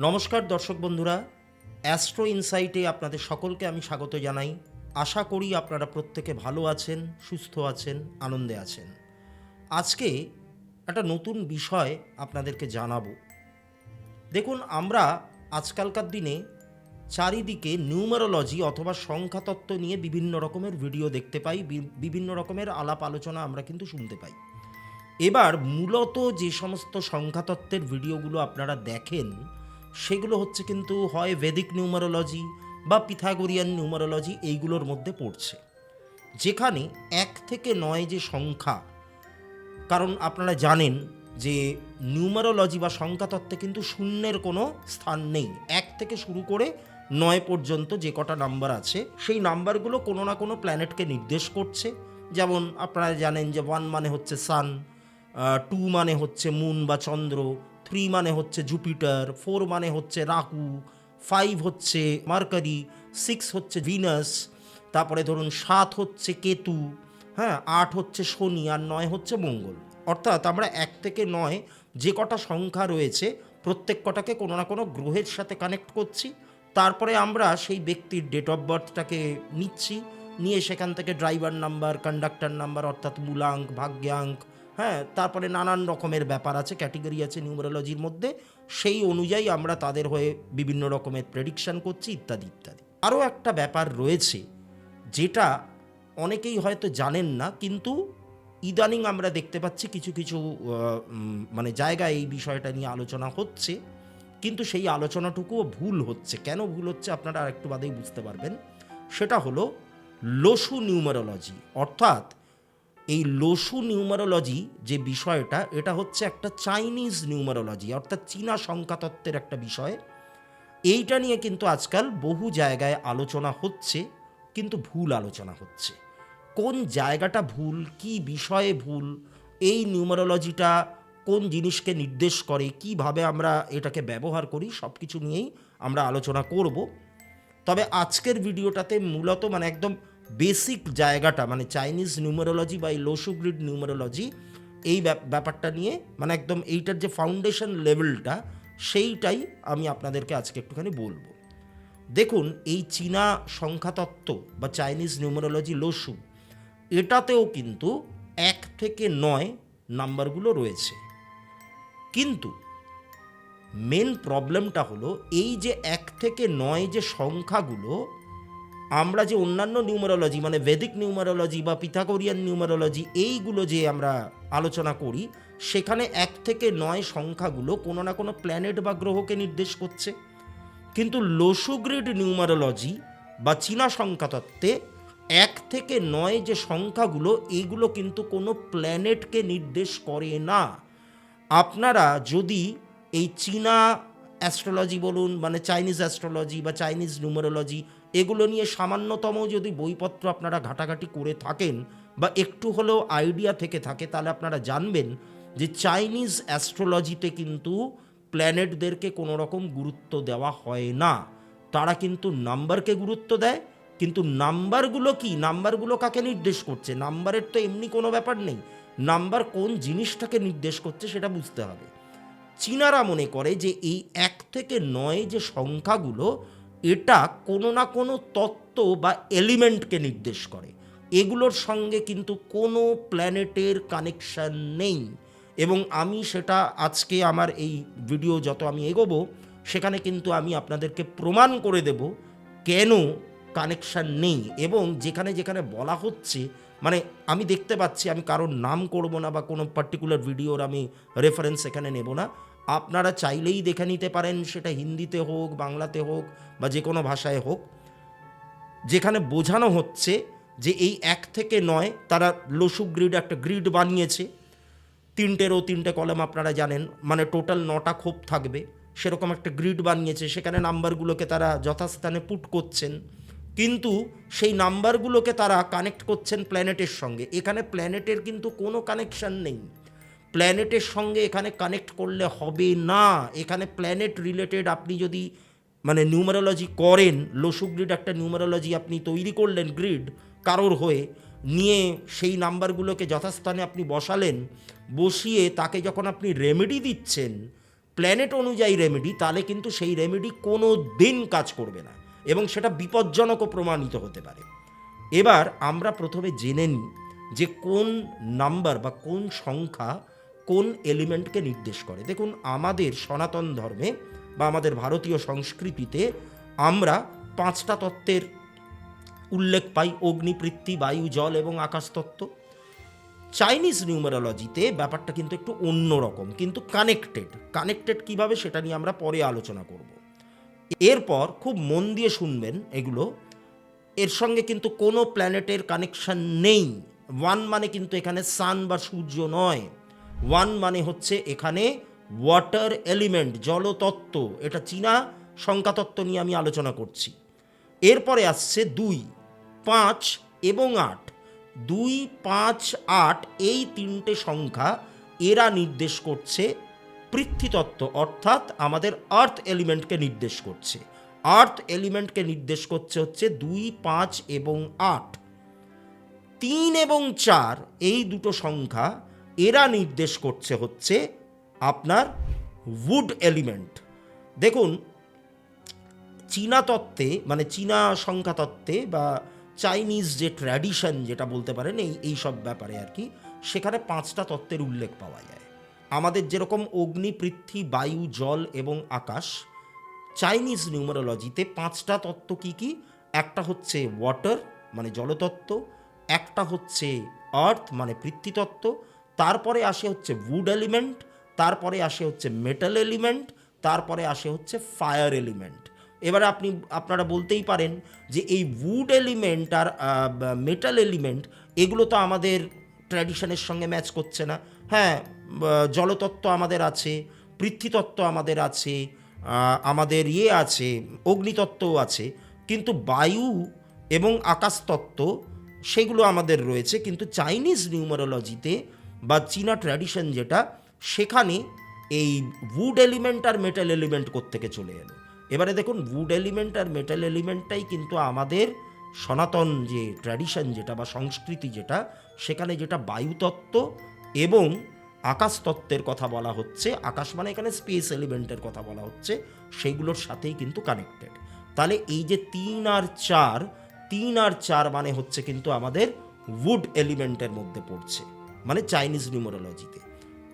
নমস্কার দর্শক বন্ধুরা, অ্যাস্ট্রো ইনসাইটে আপনাদের সকলকে আমি স্বাগত জানাই। আশা করি আপনারা প্রত্যেকে ভালো আছেন, সুস্থ আছেন, আনন্দে আছেন। আজকে একটা নতুন বিষয় আপনাদেরকে জানাবো। দেখুন, আমরা আজকালকার দিনে চারিদিকে নিউমারোলজি অথবা সংখ্যাতত্ত্ব নিয়ে বিভিন্ন রকমের ভিডিও দেখতে পাই, বিভিন্ন রকমের আলাপ আলোচনা আমরা কিন্তু শুনতে পাই। এবার মূলত যে সমস্ত সংখ্যাতত্ত্বের ভিডিওগুলো আপনারা দেখেন সেগুলো হচ্ছে কিন্তু হয় ভেদিক নিউমারোলজি বা পিথাগোরিয়ান নিউমারোলজি, এইগুলোর মধ্যে পড়ছে, যেখানে 1 থেকে 9 যে সংখ্যা। কারণ আপনারা জানেন যে নিউমারোলজি বা সংখ্যাতত্ত্বে কিন্তু শূন্যের কোনো স্থান নেই। 1 থেকে শুরু করে 9 পর্যন্ত যে কটা নাম্বার আছে সেই নাম্বারগুলো কোনো না কোনো প্ল্যানেটকে নির্দেশ করছে। যেমন আপনারা জানেন যে 1 মানে হচ্ছে সান, 2 মানে হচ্ছে মুন বা চন্দ্র, 3 মানে হচ্ছে জুপিটার, 4 মানে হচ্ছে রাহু, 5 হচ্ছে মার্কারি, 6 হচ্ছে ভিনাস, তারপরে ধরুন 7 হচ্ছে কেতু, হ্যাঁ, 8 হচ্ছে শনি, আর 9 হচ্ছে মঙ্গল। অর্থাৎ আমরা 1 থেকে 9 যে কটা সংখ্যা রয়েছে প্রত্যেক কটাকে কোনো না কোনো গ্রহের সাথে কানেক্ট করছি। তারপরে আমরা সেই ব্যক্তির ডেট অফ বার্থটাকে নিচ্ছি, নিয়ে সেখান থেকে ড্রাইভার নাম্বার, কন্ডাক্টর নাম্বার অর্থাৎ মূলাঙ্ক, ভাগ্যাঙ্ক, হ্যাঁ, তারপরে নানান রকমের ব্যাপার আছে, ক্যাটেগরি আছে নিউমারোলজির মধ্যে। সেই অনুযায়ী আমরা তাদের হয়ে বিভিন্ন রকমের প্রেডিকশান করছি, ইত্যাদি ইত্যাদি। আরও একটা ব্যাপার রয়েছে যেটা অনেকেই হয়তো জানেন না, কিন্তু ইদানিং আমরা দেখতে পাচ্ছি কিছু কিছু মানে জায়গায় এই বিষয়টা নিয়ে আলোচনা হচ্ছে, কিন্তু সেই আলোচনাটুকুও ভুল হচ্ছে। কেন ভুল হচ্ছে আপনারা আর একটু বাদেই বুঝতে পারবেন। সেটা হলো লোসু নিউমারোলজি। অর্থাৎ এই লোসু নিউমারোলজি যে বিষয়টা, এটা হচ্ছে একটা চাইনিজ নিউমারোলজি, অর্থাৎ চীনা সংখ্যাতত্ত্বের একটা বিষয়। এইটা নিয়ে কিন্তু আজকাল বহু জায়গায় আলোচনা হচ্ছে, কিন্তু ভুল আলোচনা হচ্ছে। কোন জায়গাটা ভুল, কি বিষয়ে ভুল, এই নিউমারোলজিটা কোন জিনিসকে নির্দেশ করে, কিভাবে আমরা এটাকে ব্যবহার করি, সব কিছু নিয়েই আমরা আলোচনা করব। তবে আজকের ভিডিওটাতে মূলত মানে একদম বেসিক জায়গাটা, মানে চাইনিজ নিউমারোলজি বা এই লোসু গ্রিড নিউমারোলজি, এই ব্যাপারটা নিয়ে মানে একদম এইটার যে ফাউন্ডেশন লেভেলটা, সেইটাই আমি আপনাদেরকে আজকে একটুখানি বলবো। দেখুন, এই চীনা সংখ্যাতত্ত্ব বা চাইনিজ নিউমারোলজি লোসু, এটাতেও কিন্তু 1 থেকে 9 নাম্বারগুলো রয়েছে। কিন্তু মেন প্রবলেমটা হলো এই যে 1 থেকে 9 যে সংখ্যাগুলো, আমরা যে অন্যান্য নিউমারোলজি মানে ভেদিক নিউমারোলজি বা পিথাগোরিয়ান নিউমারোলজি এইগুলো যে আমরা আলোচনা করি, সেখানে 1 থেকে 9 সংখ্যাগুলো কোনো না কোনো প্ল্যানেট বা গ্রহকে নির্দেশ করছে। কিন্তু লোসু গ্রিড নিউমারোলজি বা চীনা সংখ্যাতত্ত্বে 1 থেকে 9 যে সংখ্যাগুলো, এইগুলো কিন্তু কোনো প্ল্যানেটকে নির্দেশ করে না। আপনারা যদি এই চীনা অ্যাস্ট্রোলজি বলুন, মানে চাইনিজ অ্যাস্ট্রোলজি বা চাইনিজ নিউমারোলজি, এগুলো নিয়ে সামান্যতম যদি বইপত্র আপনারা ঘাটাঘাটি করে থাকেন বা একটু হলেও আইডিয়া থেকে থাকে, তাহলে আপনারা জানবেন যে চাইনিজ অ্যাস্ট্রোলজিতে কিন্তু প্ল্যানেটদেরকে কোনো রকম গুরুত্ব দেওয়া হয় না। তারা কিন্তু নাম্বারকে গুরুত্ব দেয়। কিন্তু নাম্বারগুলো কি, নাম্বারগুলো কাকে নির্দেশ করছে, নাম্বারের তো এমনি কোনো ব্যাপার নেই। নাম্বার কোন জিনিসটাকে নির্দেশ করছে সেটা বুঝতে হবে। চীনারা মনে করে যে এই 1 থেকে 9 যে সংখ্যাগুলো, এটা কোনো না কোনো তত্ত্ব বা এলিমেন্টকে নির্দেশ করে। এগুলোর সঙ্গে কিন্তু কোনো প্ল্যানেটের কানেকশান নেই। এবং আমি সেটা আজকে আমার এই ভিডিও যত আমি এগোবো, সেখানে কিন্তু আমি আপনাদেরকে প্রমাণ করে দেব কেন কানেকশান নেই। এবং যেখানে যেখানে বলা হচ্ছে, মানে আমি দেখতে পাচ্ছি, আমি কারোর নাম করব না বা কোনো পার্টিকুলার ভিডিওর আমি রেফারেন্স এখানে নেব না, আপনারা চাইলেই দেখে নিতে পারেন, সেটা হিন্দিতে হোক, বাংলাতে হোক বা যে কোনো ভাষায় হোক, যেখানে বোঝানো হচ্ছে যে এই 1 থেকে 9 তারা লোসু গ্রিড একটা গ্রিড বানিয়েছে। 3টে কলাম আপনারা জানেন, মানে টোটাল 9টা খোপ থাকবে, সেরকম একটা গ্রিড বানিয়েছে। সেখানে নাম্বারগুলোকে তারা যথাস্থানে পুট করছেন, কিন্তু সেই নাম্বারগুলোকে তারা কানেক্ট করছেন প্ল্যানেটের সঙ্গে। এখানে প্ল্যানেটের কিন্তু কোনো কানেকশান নেই। প্ল্যানেটের সঙ্গে এখানে কানেক্ট করলে হবে না। এখানে প্ল্যানেট রিলেটেড আপনি যদি মানে নিউমারোলজি করেন, লোসু গ্রিড একটা নিউমারোলজি আপনি তৈরি করলেন গ্রিড কারোর হয়ে, নিয়ে সেই নাম্বারগুলোকে যথাস্থানে আপনি বসালেন, বসিয়ে তাকে যখন আপনি রেমেডি দিচ্ছেন, প্ল্যানেট অনুযায়ী রেমেডি, তাহলে কিন্তু সেই রেমেডি কোনো দিন কাজ করবে না এবং সেটা বিপজ্জনকও প্রমাণিত হতে পারে। এবার আমরা প্রথমে জেনে নিই যে কোন নাম্বার বা কোন সংখ্যা কোন এলিমেন্টকে নির্দেশ করে। দেখুন, আমাদের সনাতন ধর্মে বা আমাদের ভারতীয় সংস্কৃতিতে আমরা 5টা তত্ত্বের উল্লেখ পাই: অগ্নি, পৃথ্বী, বায়ু, জল এবং আকাশ তত্ত্ব। চাইনিজ নিউমারোলজিতে ব্যাপারটা কিন্তু একটু অন্যরকম, কিন্তু কানেক্টেড কিভাবে সেটা নিয়ে আমরা পরে আলোচনা করব। এরপর খুব মন দিয়ে শুনবেন এগুলো, এর সঙ্গে কিন্তু কোনো প্ল্যানেটের কানেকশন নেই। 1 মানে কিন্তু এখানে সান বা সূর্য নয়, 1 মানে হচ্ছে এখানে ওয়াটার এলিমেন্ট, জলতত্ত্ব। এটা চীনা সংখ্যাতত্ত্ব নিয়ে আমি আলোচনা করছি। এরপরে আসছে 2, 5 এবং 8। 2, 5, 8 এই 3টে সংখ্যা এরা নির্দেশ করছে পৃথ্বীতত্ত্ব, অর্থাৎ আমাদের আর্থ এলিমেন্টকে নির্দেশ করছে। আর্থ এলিমেন্টকে নির্দেশ করছে হচ্ছে 2, 5 এবং 8। 3 এবং 4 এই দুটো সংখ্যা এরা নির্দেশ করছে হচ্ছে আপনার উড এলিমেন্ট। দেখুন, চীনা তত্ত্বে মানে চীনা সংখ্যাতত্ত্বে বা চাইনিজ যে ট্র্যাডিশন যেটা বলতে পারেন এই সব ব্যাপারে আর কি, সেখানে 5টা তত্ত্বের উল্লেখ পাওয়া যায়। আমাদের যেরকম অগ্নি, পৃথ্বী, বায়ু, জল এবং আকাশ, চাইনিজ নিউমারোলজিতে 5টা তত্ত্ব কি কি? একটা হচ্ছে ওয়াটার মানে জলতত্ত্ব, একটা হচ্ছে আর্থ মানে পৃথ্বীতত্ত্ব, তারপরে আসে হচ্ছে উড এলিমেন্ট, তারপরে আসে হচ্ছে মেটাল এলিমেন্ট, তারপরে আসে হচ্ছে ফায়ার এলিমেন্ট। এবারে আপনারা বলতেই পারেন যে এই উড এলিমেন্ট আর মেটাল এলিমেন্ট এগুলো তো আমাদের ট্র্যাডিশনের সঙ্গে ম্যাচ করছে না। হ্যাঁ, জলতত্ত্ব আমাদের আছে, পৃথ্বীতত্ত্ব আমাদের আছে, আমাদের আছে, অগ্নিতত্ত্বও আছে, কিন্তু বায়ু এবং আকাশতত্ত্ব সেগুলো আমাদের রয়েছে। কিন্তু চাইনিজ নিউমারোলজিতে বা চীনা ট্র্যাডিশন যেটা, সেখানে এই উড এলিমেন্ট আর মেটাল এলিমেন্ট কোত্থেকে চলে এলো। এবারে দেখুন, উড এলিমেন্ট আর মেটাল এলিমেন্টটাই কিন্তু আমাদের সনাতন যে ট্র্যাডিশন যেটা বা সংস্কৃতি যেটা, সেখানে যেটা বায়ুতত্ত্ব এবং আকাশ তত্ত্বের কথা বলা হচ্ছে, আকাশ মানে এখানে স্পেস এলিমেন্টের কথা বলা হচ্ছে, সেইগুলোর সাথেই কিন্তু কানেক্টেড। তাহলে এই যে 3 আর 4 মানে হচ্ছে কিন্তু আমাদের উড এলিমেন্টের মধ্যে পড়ছে, মানে চাইনিজ নিউমারোলজিতে।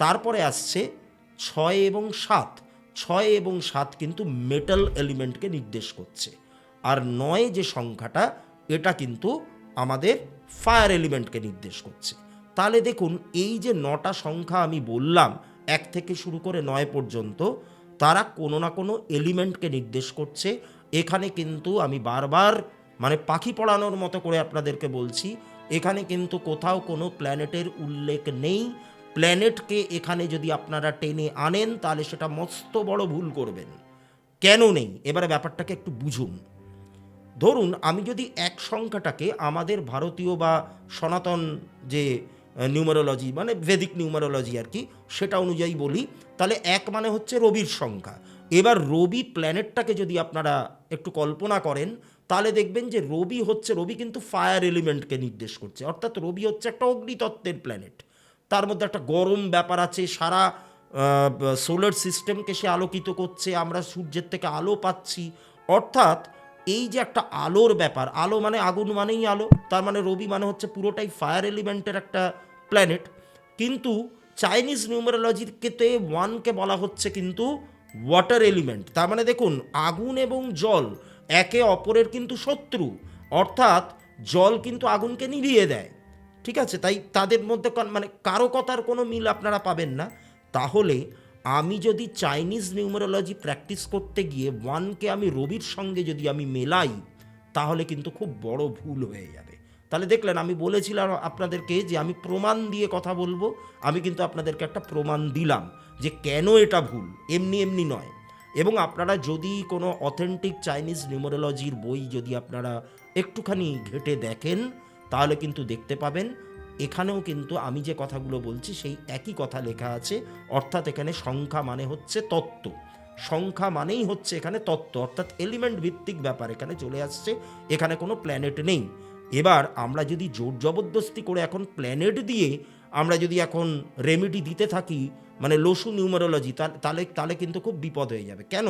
তারপরে আসছে 6 এবং 7। 6 এবং 7 কিন্তু মেটাল এলিমেন্টকে নির্দেশ করছে। আর 9 যে সংখ্যাটা, এটা কিন্তু আমাদের ফায়ার এলিমেন্টকে নির্দেশ করছে। তাহলে দেখুন, এই যে 9টা সংখ্যা আমি বললাম 1 থেকে শুরু করে 9 পর্যন্ত, তারা কোনো না কোনো এলিমেন্টকে নির্দেশ করছে। এখানে কিন্তু আমি বারবার মানে পাখি পড়ানোর মতো করে আপনাদেরকে বলছি, এখানে কিন্তু কোথাও কোনো প্ল্যানেটের উল্লেখ নেই। প্ল্যানেটকে এখানে যদি আপনারা টেনে আনেন তাহলে সেটা মস্ত বড় ভুল করবেন। কেন নেই, এবারে ব্যাপারটাকে একটু বুঝুন। ধরুন, আমি যদি এক সংখ্যাটাকে আমাদের ভারতীয় বা সনাতন যে নিউমারোলজি মানে ভেদিক নিউমারোলজি আর কি, সেটা অনুযায়ী বলি, তাহলে 1 মানে হচ্ছে রবির সংখ্যা। এবার রবি প্ল্যানেটটাকে যদি আপনারা একটু কল্পনা করেন, তাহলে দেখবেন যে রবি কিন্তু ফায়ার এলিমেন্টকে নির্দেশ করছে, অর্থাৎ রবি হচ্ছে একটা অগ্নিতত্ত্বের প্ল্যানেট। তার মধ্যে একটা গরম ব্যাপার আছে, সারা সোলার সিস্টেমকে সে আলোকিত করছে, আমরা সূর্যের থেকে আলো পাচ্ছি। অর্থাৎ এই যে একটা আলোর ব্যাপার, আলো মানে আগুন মানেই আলো, তার মানে রবি মানে হচ্ছে পুরোটাই ফায়ার এলিমেন্টের একটা প্ল্যানেট। কিন্তু চাইনিজ নিউমারোলজিতে 1কে বলা হচ্ছে কিন্তু ওয়াটার এলিমেন্ট। তার মানে দেখুন, আগুন এবং জল একে অপরের কিন্তু শত্রু, অর্থাৎ জল কিন্তু আগুনকে নিভিয়ে দেয়। ঠিক আছে, তাই তাদের মধ্যে মানে কারো কথার কোনো মিল আপনারা পাবেন না। তাহলে আমি যদি চাইনিজ নিউমারোলজি প্র্যাকটিস করতে গিয়ে 1কে আমি রবির সঙ্গে যদি আমি মেলাই, তাহলে কিন্তু খুব বড় ভুল হয়ে যাবে। তাহলে দেখলেন, আমি বলেছিলাম আপনাদেরকে যে আমি প্রমাণ দিয়ে কথা বলবো, আমি কিন্তু আপনাদেরকে একটা প্রমাণ দিলাম যে কেন এটা ভুল, এমনি এমনি নয়। এবং আপনারা যদি কোনো অথেন্টিক চাইনিজ নিউমারোলজির বই যদি আপনারা একটুখানি ঘেঁটে দেখেন, তাহলে কিন্তু দেখতে পাবেন এখানেও কিন্তু আমি যে কথাগুলো বলছি সেই একই কথা লেখা আছে। অর্থাৎ এখানে সংখ্যা মানে হচ্ছে তত্ত্ব, সংখ্যা মানেই হচ্ছে এখানে তত্ত্ব, অর্থাৎ এলিমেন্ট ভিত্তিক ব্যাপার এখানে চলে আসছে, এখানে কোনো প্ল্যানেট নেই। এবার আমরা যদি জোর জবরদস্তি করে এখন প্ল্যানেট দিয়ে আমরা যদি এখন রেমেডি দিতে থাকি, মানে লসু নিউমারোলজি, তাহলে তাহলে কিন্তু খুব বিপদ হয়ে যাবে। কেন?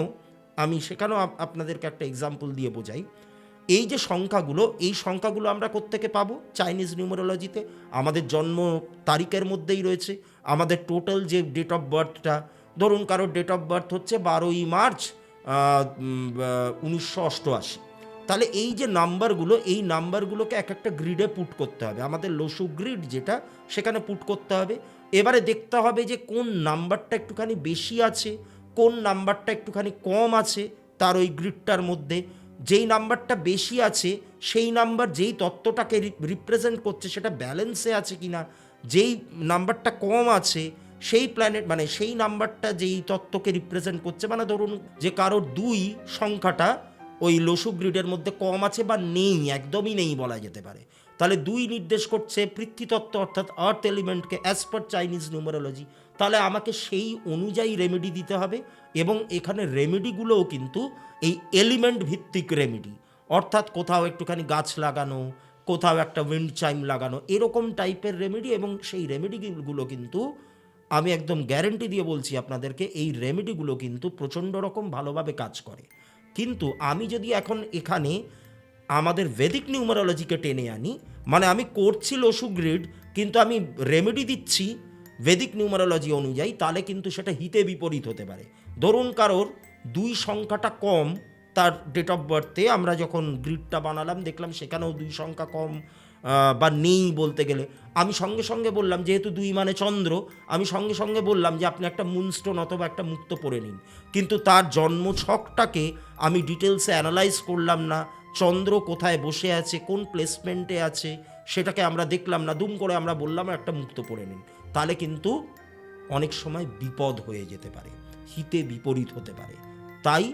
আমি সেখানেও আপনাদেরকে একটা এক্সাম্পল দিয়ে বোঝাই। এই যে সংখ্যাগুলো, এই সংখ্যাগুলো আমরা কোত্থেকে পাবো? চাইনিজ নিউমারোলজিতে আমাদের জন্ম তারিখের মধ্যেই রয়েছে। আমাদের টোটাল যে ডেট অফ বার্থটা, ধরুন কারোর ডেট অফ বার্থ হচ্ছে 12ই মার্চ 1988, তাহলে এই যে নাম্বারগুলো, এই নাম্বারগুলোকে এক একটা গ্রিডে পুট করতে হবে। আমাদের লসু গ্রিড যেটা, সেখানে পুট করতে হবে। এবারে দেখতে হবে যে কোন নাম্বারটা একটুখানি বেশি আছে, কোন নাম্বারটা একটুখানি কম আছে তার ওই গ্রিডটার মধ্যে। যেই নাম্বারটা বেশি আছে সেই নাম্বার যেই তত্ত্বটাকে রিপ্রেজেন্ট করছে সেটা ব্যালেন্সে আছে কিনা, যেই নাম্বারটা কম আছে সেই প্ল্যানেট মানে সেই নাম্বারটা যেই তত্ত্বকে রিপ্রেজেন্ট করছে, মানে ধরুন যে কারোর 2 সংখ্যাটা ওই লসু গ্রিডের মধ্যে কম আছে বা নেই, একদমই নেই বলা যেতে পারে, তাহলে 2 নির্দেশ করছে পৃথ্বীতত্ত্ব অর্থাৎ আর্থ এলিমেন্টকে অ্যাজ পার চাইনিজ নিউমারোলজি। তাহলে আমাকে সেই অনুযায়ী রেমেডি দিতে হবে, এবং এখানে রেমেডিগুলোও কিন্তু এই এলিমেন্ট ভিত্তিক রেমেডি, অর্থাৎ কোথাও একটুখানি গাছ লাগানো, কোথাও একটা উইন্ড চাইম লাগানো, এরকম টাইপের রেমেডি। এবং সেই রেমেডিগুলো কিন্তু আমি একদম গ্যারেন্টি দিয়ে বলছি আপনাদেরকে, এই রেমেডিগুলো কিন্তু প্রচণ্ড রকম ভালোভাবে কাজ করে। কিন্তু আমি যদি এখন এখানে আমাদের ভেদিক নিউমারোলজিকে টেনে আনি, মানে আমি করছি লসু গ্রিড কিন্তু আমি রেমেডি দিচ্ছি ভেদিক নিউমারোলজি অনুযায়ী, তাহলে কিন্তু সেটা হিতে বিপরীত হতে পারে। ধরুন কারোর 2 সংখ্যাটা কম, তার ডেট অফ বার্থে আমরা যখন গ্রিডটা বানালাম দেখলাম সেখানেও 2 সংখ্যা কম বা নেই বলতে গেলে। আমি সঙ্গে সঙ্গে বললাম, যেহেতু 2 মানে চন্দ্র, আমি সঙ্গে সঙ্গে বললাম যে আপনি একটা মুনস্টোন অথবা একটা মুক্ত পড়ে নিন। কিন্তু তার জন্ম ছকটাকে আমি ডিটেলসে অ্যানালাইজ করলাম না, চন্দ্র কোথায় বসে আছে, কোন প্লেসমেন্টে আছে সেটাকে আমরা দেখলাম না, দুম করে আমরা বললাম একটা মুক্ত পড়ে নিন। তাহলে কিন্তু অনেক সময় বিপদ হয়ে যেতে পারে, হিতে বিপরীত হতে পারে। তাই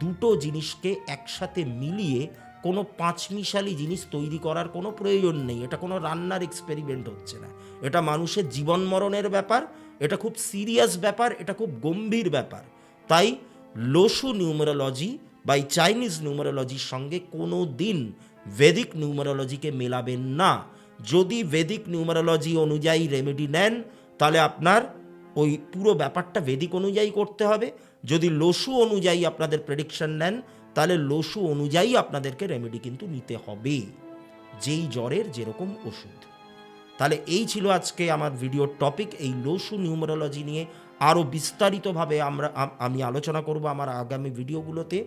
দুটো জিনিসকে একসাথে মিলিয়ে কোনো পাঁচমিশালি জিনিস তৈরি করার কোনো প্রয়োজন নেই। এটা কোনো রান্নার এক্সপেরিমেন্ট হচ্ছে না, এটা মানুষের জীবন মরণের ব্যাপার, এটা খুব সিরিয়াস ব্যাপার, এটা খুব গম্ভীর ব্যাপার। তাই লসু নিউমারোলজি বা চাইনিজ নিউমারোলজির সঙ্গে কোনো দিন ভেদিক নিউমারোলজিকে মেলাবেন না। যদি ভেদিক নিউমারোলজি অনুযায়ী রেমেডি নেন তাহলে আপনার ওই পুরো ব্যাপারটা ভেদিক অনুযায়ী করতে হবে। যদি লসু অনুযায়ী আপনাদের প্রেডিকশন নেন তাহলে লসু অনুযায়ী আপনাদেরকে রেমেডি কিন্তু নিতে হবে, যেই জ্বরের যেরকম ওষুধ। তাহলে এই ছিল আজকে আমার ভিডিওর টপিক, এই লসু নিউমারোলজি নিয়ে আরও বিস্তারিতভাবে আমি আলোচনা করব আমার আগামী ভিডিওগুলোতে।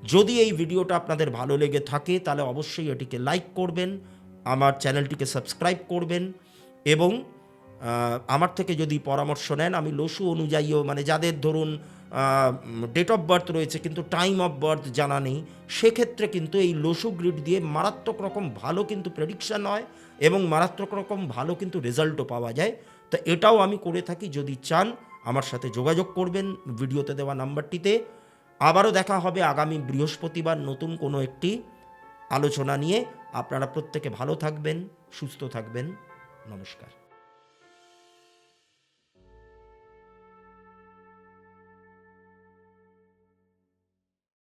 যদি এই ভিডিওটা আপনাদের ভালো লেগে থাকে তাহলে অবশ্যই এটিকে লাইক করবেন, আমার চ্যানেলটিকে সাবস্ক্রাইব করবেন, এবং আমার থেকে যদি পরামর্শ নেন, আমি লসু অনুযায়ীও, মানে যাদের ধরুন ডেট অফ বার্থ রয়েছে কিন্তু টাইম অফ বার্থ জানা নেই, সেক্ষেত্রে কিন্তু এই লসু গ্রিড দিয়ে মারাত্মক রকম ভালো কিন্তু প্রেডিকশান হয় এবং মারাত্মক রকম ভালো কিন্তু রেজাল্টও পাওয়া যায়। তো এটাও আমি করে থাকি, যদি চান আমার সাথে যোগাযোগ করবেন ভিডিওতে দেওয়া নাম্বারটিতে। আবারও দেখা হবে আগামী বৃহস্পতিবার নতুন কোনো একটি আলোচনা নিয়ে। আপনারা প্রত্যেকে ভালো থাকবেন, সুস্থ থাকবেন। নমস্কার।